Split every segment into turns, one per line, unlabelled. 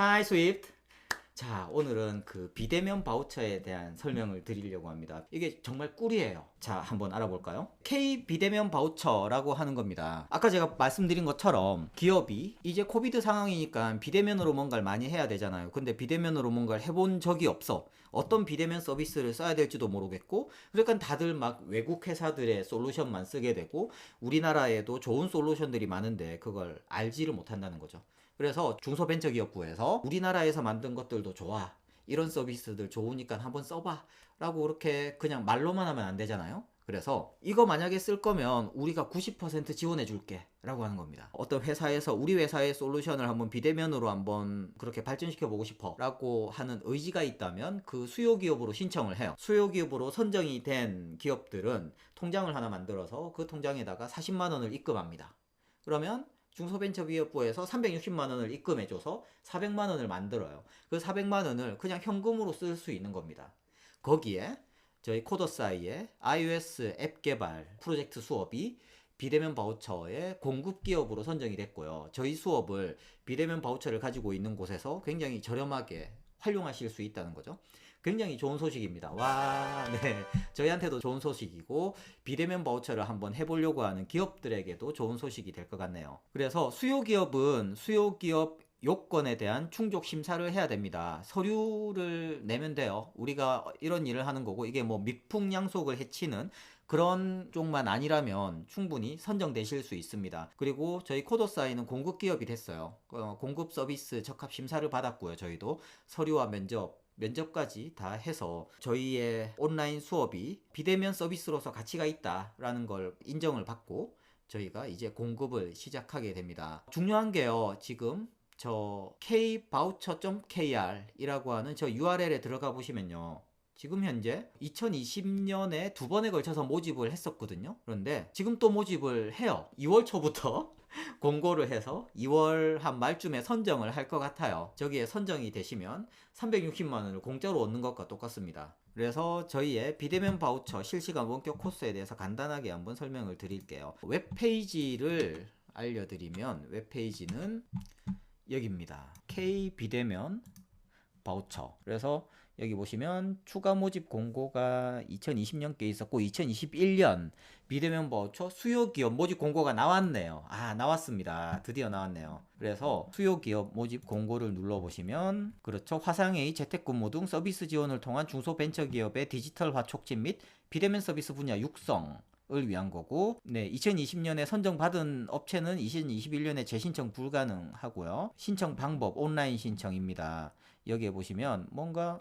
Hi Swift. 자, 오늘은 그 비대면 바우처에 대한 설명을 드리려고 합니다. 이게 정말 꿀이에요. 자, 한번 알아볼까요? K 비대면 바우처라고 하는 겁니다. 아까 제가 말씀드린 것처럼 기업이 이제 코비드 상황이니까 비대면으로 뭔가를 많이 해야 되잖아요. 근데 비대면으로 뭔가를 해본 적이 없어. 어떤 비대면 서비스를 써야 될지도 모르겠고, 그러니까 다들 막 외국 회사들의 솔루션만 쓰게 되고, 우리나라에도 좋은 솔루션들이 많은데 그걸 알지를 못한다는 거죠. 그래서 중소벤처기업부에서 우리나라에서 만든 것들도 좋아, 이런 서비스들 좋으니까 한번 써봐 라고 그렇게 그냥 말로만 하면 안 되잖아요. 그래서 이거 만약에 쓸 거면 우리가 90% 지원해 줄게 라고 하는 겁니다. 어떤 회사에서 우리 회사의 솔루션을 한번 비대면으로 한번 그렇게 발전시켜 보고 싶어 라고 하는 의지가 있다면 그 수요 기업으로 신청을 해요. 수요 기업으로 선정이 된 기업들은 통장을 하나 만들어서 그 통장에다가 40만 원을 입금합니다. 그러면 중소벤처기업부에서 360만 원을 입금해줘서 400만 원을 만들어요. 그 400만 원을 그냥 현금으로 쓸 수 있는 겁니다. 거기에 저희 코더사이의 iOS 앱 개발 프로젝트 수업이 비대면 바우처의 공급 기업으로 선정이 됐고요. 저희 수업을 비대면 바우처를 가지고 있는 곳에서 굉장히 저렴하게 활용하실 수 있다는 거죠. 굉장히 좋은 소식입니다. 와, 네. 저희한테도 좋은 소식이고, 비대면 바우처를 한번 해보려고 하는 기업들에게도 좋은 소식이 될 것 같네요. 그래서 수요 기업은 수요 기업 요건에 대한 충족 심사를 해야 됩니다. 서류를 내면 돼요. 우리가 이런 일을 하는 거고, 이게 뭐 미풍양속을 해치는 그런 쪽만 아니라면 충분히 선정되실 수 있습니다. 그리고 저희 코더사이는 공급 기업이 됐어요. 공급 서비스 적합 심사를 받았고요. 저희도 서류와 면접까지 다 해서 저희의 온라인 수업이 비대면 서비스로서 가치가 있다라는 걸 인정을 받고 저희가 이제 공급을 시작하게 됩니다. 중요한 게요, 지금 저 kvoucher.kr 이라고 하는 저 URL에 들어가 보시면요, 지금 현재 2020년에 두 번에 걸쳐서 모집을 했었거든요. 그런데 지금 또 모집을 해요. 2월 초부터 공고를 해서 2월 한 말쯤에 선정을 할 것 같아요. 저기에 선정이 되시면 360만 원을 공짜로 얻는 것과 똑같습니다. 그래서 저희의 비대면 바우처 실시간 원격 코스에 대해서 간단하게 한번 설명을 드릴게요. 웹페이지를 알려드리면, 웹페이지는 여기입니다. K 비대면 바우처. 그래서 여기 보시면 추가 모집 공고가 2020년께 있었고, 2021년 비대면 바우처 수요 기업 모집 공고가 나왔네요. 아, 나왔습니다. 드디어 나왔네요. 그래서 수요 기업 모집 공고를 눌러보시면, 그렇죠, 화상회의, 재택근무 등 서비스 지원을 통한 중소벤처기업의 디지털화 촉진 및 비대면 서비스 분야 육성 을 위한 거고, 네, 2020년에 선정받은 업체는 2021년에 재신청 불가능하고요. 신청 방법 온라인 신청입니다. 여기에 보시면 뭔가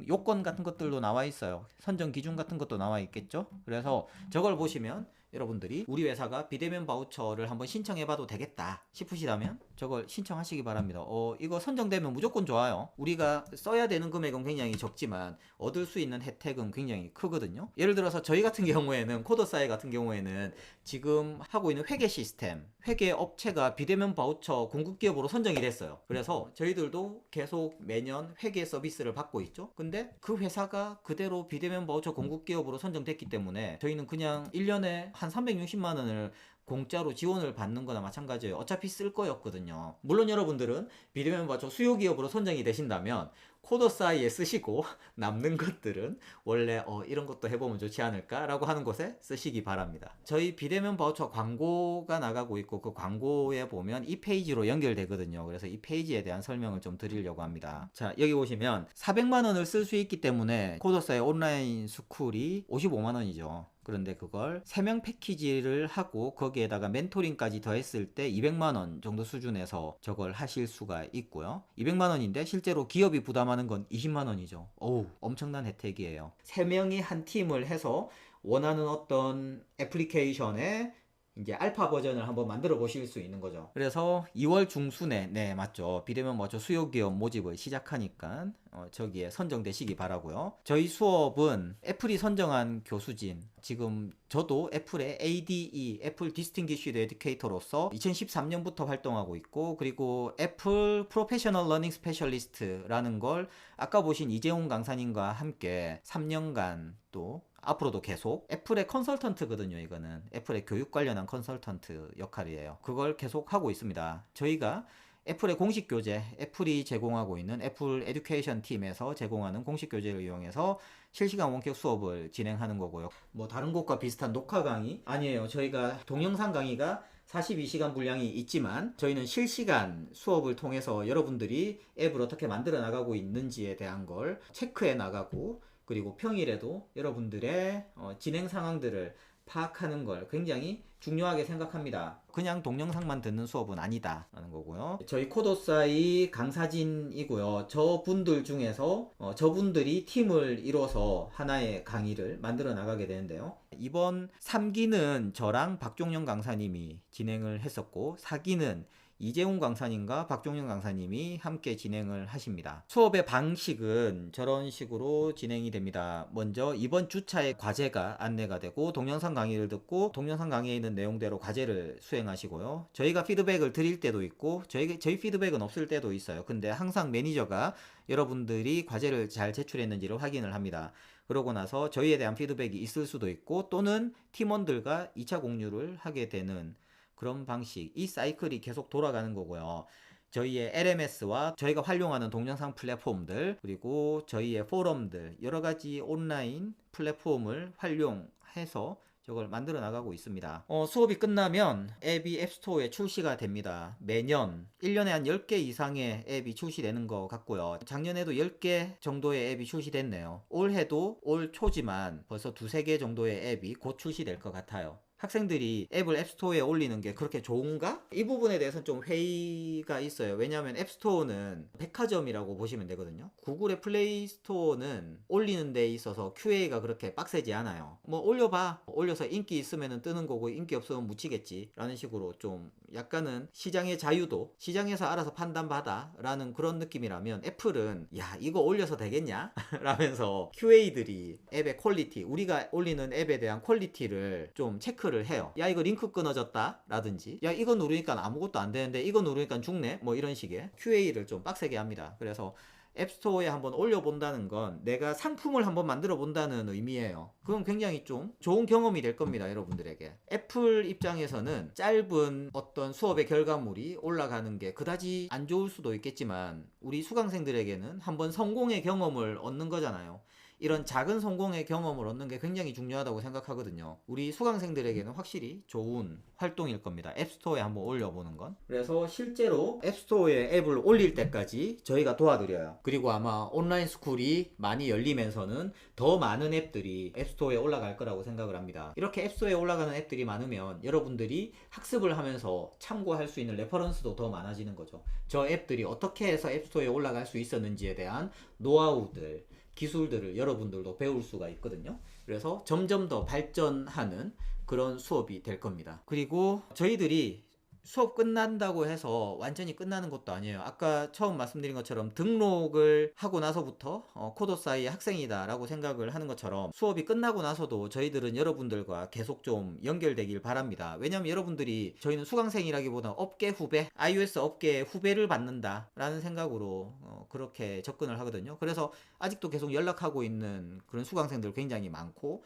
요건 같은 것들도 나와 있어요. 선정 기준 같은 것도 나와 있겠죠. 그래서 저걸 보시면 여러분들이 우리 회사가 비대면 바우처를 한번 신청해봐도 되겠다 싶으시다면 저걸 신청하시기 바랍니다. 이거 선정되면 무조건 좋아요. 우리가 써야 되는 금액은 굉장히 적지만 얻을 수 있는 혜택은 굉장히 크거든요. 예를 들어서 저희 같은 경우에는, 코더사이 같은 경우에는 지금 하고 있는 회계 시스템, 회계 업체가 비대면 바우처 공급 기업으로 선정이 됐어요. 그래서 저희들도 계속 매년 회계 서비스를 받고 있죠. 근데 그 회사가 그대로 비대면 바우처 공급 기업으로 선정됐기 때문에 저희는 그냥 1년에 한 360만 원을 공짜로 지원을 받는 거나 마찬가지예요. 어차피 쓸 거였거든요. 물론 여러분들은 비대면 바우처 수요 기업으로 선정이 되신다면 코더사이에 쓰시고 남는 것들은 원래 이런 것도 해보면 좋지 않을까 라고 하는 곳에 쓰시기 바랍니다. 저희 비대면 바우처 광고가 나가고 있고, 그 광고에 보면 이 페이지로 연결되거든요. 그래서 이 페이지에 대한 설명을 좀 드리려고 합니다. 자, 여기 보시면 400만 원을 쓸 수 있기 때문에 코더사이 온라인 스쿨이 55만 원이죠. 그런데 그걸 3명 패키지를 하고 거기에다가 멘토링까지 더했을 때 200만 원 정도 수준에서 저걸 하실 수가 있고요. 200만 원인데 실제로 기업이 부담하는 건 20만 원이죠. 어우, 엄청난 혜택이에요. 3명이 한 팀을 해서 원하는 어떤 애플리케이션에 이제 알파 버전을 한번 만들어 보실 수 있는 거죠. 그래서 2월 중순에, 네, 맞죠, 비대면 뭐죠, 수요 기업 모집을 시작하니까 저기에 선정되시기 바라고요. 저희 수업은 애플이 선정한 교수진, 지금 저도 애플의 ADE, 애플 디스팅기쉬드 에듀케이터로서 2013년부터 활동하고 있고, 그리고 애플 프로페셔널 러닝 스페셜리스트라는 걸 아까 보신 이재용 강사님과 함께 3년간 또 앞으로도 계속, 애플의 컨설턴트거든요. 이거는 애플의 교육 관련한 컨설턴트 역할이에요. 그걸 계속 하고 있습니다. 저희가 애플의 공식 교재, 애플이 제공하고 있는 애플 에듀케이션 팀에서 제공하는 공식 교재를 이용해서 실시간 원격 수업을 진행하는 거고요. 뭐 다른 곳과 비슷한 녹화 강의? 아니에요. 저희가 동영상 강의가 42시간 분량이 있지만 저희는 실시간 수업을 통해서 여러분들이 앱을 어떻게 만들어 나가고 있는지에 대한 걸 체크해 나가고, 그리고 평일에도 여러분들의 진행 상황들을 파악하는 걸 굉장히 중요하게 생각합니다. 그냥 동영상만 듣는 수업은 아니다 라는 거고요. 저희 코도사이 강사진이고요. 저분들 중에서 저분들이 팀을 이뤄서 하나의 강의를 만들어 나가게 되는데요. 이번 3기는 저랑 박종영 강사님이 진행을 했었고, 4기는 이재훈 강사님과 박종영 강사님이 함께 진행을 하십니다. 수업의 방식은 저런 식으로 진행이 됩니다. 먼저 이번 주차에 과제가 안내가 되고, 동영상 강의를 듣고 동영상 강의에 있는 내용대로 과제를 수행하시고요. 저희가 피드백을 드릴 때도 있고 저희 피드백은 없을 때도 있어요. 근데 항상 매니저가 여러분들이 과제를 잘 제출했는지를 확인을 합니다. 그러고 나서 저희에 대한 피드백이 있을 수도 있고, 또는 팀원들과 2차 공유를 하게 되는 그런 방식, 이 사이클이 계속 돌아가는 거고요. 저희의 LMS와 저희가 활용하는 동영상 플랫폼들, 그리고 저희의 포럼들, 여러 가지 온라인 플랫폼을 활용해서 저걸 만들어 나가고 있습니다. 수업이 끝나면 앱이 앱스토어에 출시가 됩니다. 매년 1년에 한 10개 이상의 앱이 출시되는 것 같고요. 작년에도 10개 정도의 앱이 출시됐네요. 올해도 올 초지만 벌써 2-3개 정도의 앱이 곧 출시될 것 같아요. 학생들이 앱을 앱스토어에 올리는 게 그렇게 좋은가? 이 부분에 대해서는 좀 회의가 있어요. 왜냐하면 앱스토어는 백화점이라고 보시면 되거든요. 구글의 플레이스토어는 올리는 데 있어서 QA가 그렇게 빡세지 않아요. 뭐 올려봐, 올려서 인기 있으면 뜨는 거고 인기 없으면 묻히겠지 라는 식으로 좀 약간은 시장의 자유도, 시장에서 알아서 판단받아 라는 그런 느낌이라면, 애플은 야 이거 올려서 되겠냐? 라면서 QA들이 앱의 퀄리티, 우리가 올리는 앱에 대한 퀄리티를 좀 체크를 해요. 야 이거 링크 끊어졌다 라든지, 야 이거 누르니까 아무것도 안 되는데 이거 누르니까 죽네, 뭐 이런 식의 QA를 좀 빡세게 합니다. 그래서 앱스토어에 한번 올려본다는 건 내가 상품을 한번 만들어 본다는 의미예요. 그건 굉장히 좀 좋은 경험이 될 겁니다, 여러분들에게. 애플 입장에서는 짧은 어떤 수업의 결과물이 올라가는 게 그다지 안 좋을 수도 있겠지만, 우리 수강생들에게는 한번 성공의 경험을 얻는 거잖아요. 이런 작은 성공의 경험을 얻는 게 굉장히 중요하다고 생각하거든요. 우리 수강생들에게는 확실히 좋은 활동일 겁니다. 앱스토어에 한번 올려보는 건. 그래서 실제로 앱스토어에 앱을 올릴 때까지 저희가 도와드려요. 그리고 아마 온라인 스쿨이 많이 열리면서는 더 많은 앱들이 앱스토어에 올라갈 거라고 생각을 합니다. 이렇게 앱스토어에 올라가는 앱들이 많으면 여러분들이 학습을 하면서 참고할 수 있는 레퍼런스도 더 많아지는 거죠. 저 앱들이 어떻게 해서 앱스토어에 올라갈 수 있었는지에 대한 노하우들, 기술들을 여러분들도 배울 수가 있거든요. 그래서 점점 더 발전하는 그런 수업이 될 겁니다. 그리고 저희들이 수업 끝난다고 해서 완전히 끝나는 것도 아니에요. 아까 처음 말씀드린 것처럼 등록을 하고 나서부터 코도사이의 학생이다 라고 생각을 하는 것처럼, 수업이 끝나고 나서도 저희들은 여러분들과 계속 좀 연결되길 바랍니다. 왜냐하면 여러분들이, 저희는 수강생이라기보다 업계 후배, iOS 업계의 후배를 받는다 라는 생각으로 그렇게 접근을 하거든요. 그래서 아직도 계속 연락하고 있는 그런 수강생들 굉장히 많고,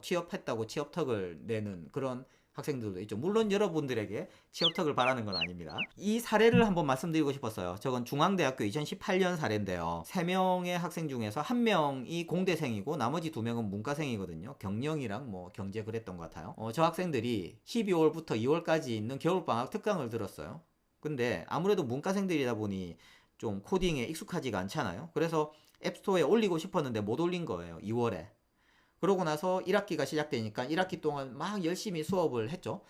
취업했다고 취업턱을 내는 그런 학생들도 있죠. 물론 여러분들에게 취업턱을 바라는 건 아닙니다. 이 사례를 한번 말씀드리고 싶었어요. 저건 중앙대학교 2018년 사례인데요. 3명의 학생 중에서 1명이 공대생이고 나머지 2명은 문과생이거든요. 경영이랑 뭐 경제 그랬던 것 같아요. 저 학생들이 12월부터 2월까지 있는 겨울방학 특강을 들었어요. 근데 아무래도 문과생들이다 보니 좀 코딩에 익숙하지가 않잖아요. 그래서 앱스토어에 올리고 싶었는데 못 올린 거예요, 2월에. 그러고 나서 1학기가 시작되니까 1학기 동안 막 열심히 수업을 했죠.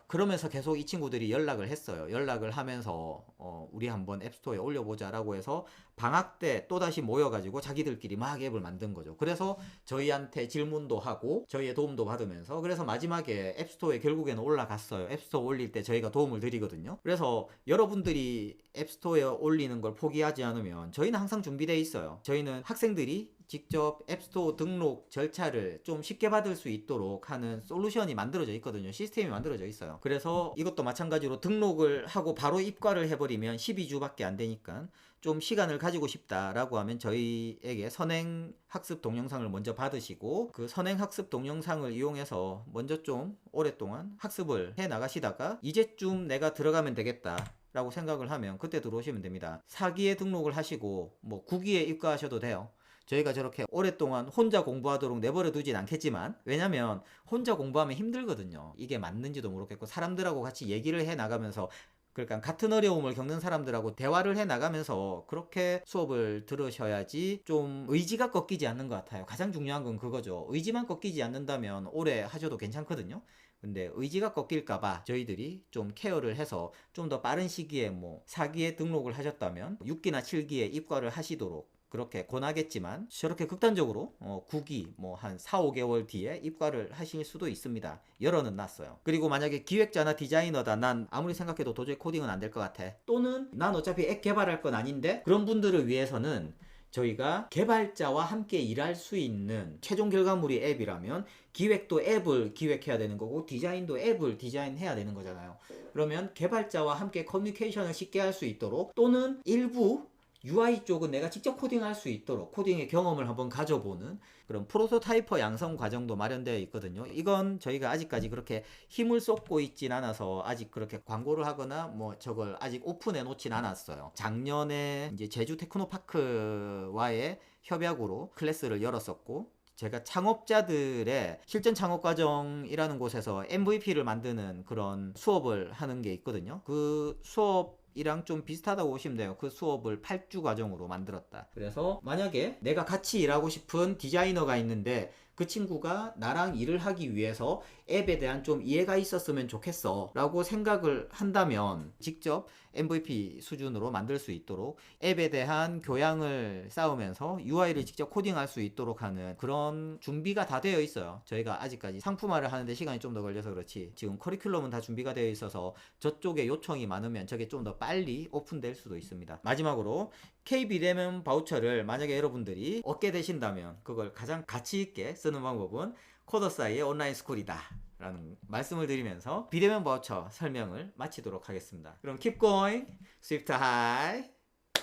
그러면서 계속 이 친구들이 연락을 했어요. 연락을 하면서 우리 한번 앱스토어에 올려보자 라고 해서 방학 때 또다시 모여가지고 자기들끼리 막 앱을 만든 거죠. 그래서 저희한테 질문도 하고 저희의 도움도 받으면서, 그래서 마지막에 앱스토어에 결국에는 올라갔어요. 앱스토어 올릴 때 저희가 도움을 드리거든요. 그래서 여러분들이 앱스토어에 올리는 걸 포기하지 않으면 저희는 항상 준비되어 있어요. 저희는 학생들이 직접 앱스토어 등록 절차를 좀 쉽게 받을 수 있도록 하는 솔루션이 만들어져 있거든요. 시스템이 만들어져 있어요. 그래서 이것도 마찬가지로 등록을 하고 바로 입과를 해버리면 12주밖에 안 되니까 좀 시간을 가지고 싶다라고 하면 저희에게 선행 학습 동영상을 먼저 받으시고, 그 선행 학습 동영상을 이용해서 먼저 좀 오랫동안 학습을 해 나가시다가 이제쯤 내가 들어가면 되겠다 라고 생각을 하면 그때 들어오시면 됩니다. 4기에 등록을 하시고 뭐 9기에 입과하셔도 돼요. 저희가 저렇게 오랫동안 혼자 공부하도록 내버려 두진 않겠지만, 왜냐면 혼자 공부하면 힘들거든요. 이게 맞는지도 모르겠고 사람들하고 같이 얘기를 해 나가면서, 그러니까 같은 어려움을 겪는 사람들하고 대화를 해 나가면서 그렇게 수업을 들으셔야지 좀 의지가 꺾이지 않는 것 같아요. 가장 중요한 건 그거죠. 의지만 꺾이지 않는다면 오래 하셔도 괜찮거든요. 근데 의지가 꺾일까봐 저희들이 좀 케어를 해서 좀 더 빠른 시기에 뭐 4기에 등록을 하셨다면 6기나 7기에 입과를 하시도록 그렇게 권하겠지만, 저렇게 극단적으로 9기 뭐 한 4, 5개월 뒤에 입과를 하실 수도 있습니다. 열어는 놨어요. 그리고 만약에 기획자나 디자이너다, 난 아무리 생각해도 도저히 코딩은 안 될 것 같아, 또는 난 어차피 앱 개발할 건 아닌데, 그런 분들을 위해서는 저희가 개발자와 함께 일할 수 있는 최종 결과물이 앱이라면 기획도 앱을 기획해야 되는 거고 디자인도 앱을 디자인해야 되는 거잖아요. 그러면 개발자와 함께 커뮤니케이션을 쉽게 할 수 있도록, 또는 일부 UI 쪽은 내가 직접 코딩할 수 있도록 코딩의 경험을 한번 가져보는 그런 프로토타이퍼 양성 과정도 마련되어 있거든요. 이건 저희가 아직까지 그렇게 힘을 쏟고 있진 않아서 아직 그렇게 광고를 하거나 뭐 저걸 아직 오픈해 놓진 않았어요. 작년에 이제 제주 테크노파크와의 협약으로 클래스를 열었었고, 제가 창업자들의 실전 창업 과정이라는 곳에서 MVP를 만드는 그런 수업을 하는 게 있거든요. 그 수업이랑 좀 비슷하다고 보시면 돼요. 그 수업을 8주 과정으로 만들었다. 그래서 만약에 내가 같이 일하고 싶은 디자이너가 있는데 그 친구가 나랑 일을 하기 위해서 앱에 대한 좀 이해가 있었으면 좋겠어 라고 생각을 한다면 직접 MVP 수준으로 만들 수 있도록 앱에 대한 교양을 쌓으면서 UI를 직접 코딩할 수 있도록 하는 그런 준비가 다 되어 있어요. 저희가 아직까지 상품화를 하는데 시간이 좀 더 걸려서 그렇지, 지금 커리큘럼은 다 준비가 되어 있어서 저쪽에 요청이 많으면 저게 좀 더 빨리 오픈될 수도 있습니다. 마지막으로 KB대면 바우처를 만약에 여러분들이 얻게 되신다면 그걸 가장 가치 있게 쓰는 방법은 코더사이의 온라인 스쿨이다 라는 말씀을 드리면서 비대면 바우처 설명을 마치도록 하겠습니다. 그럼 keep going, swift high.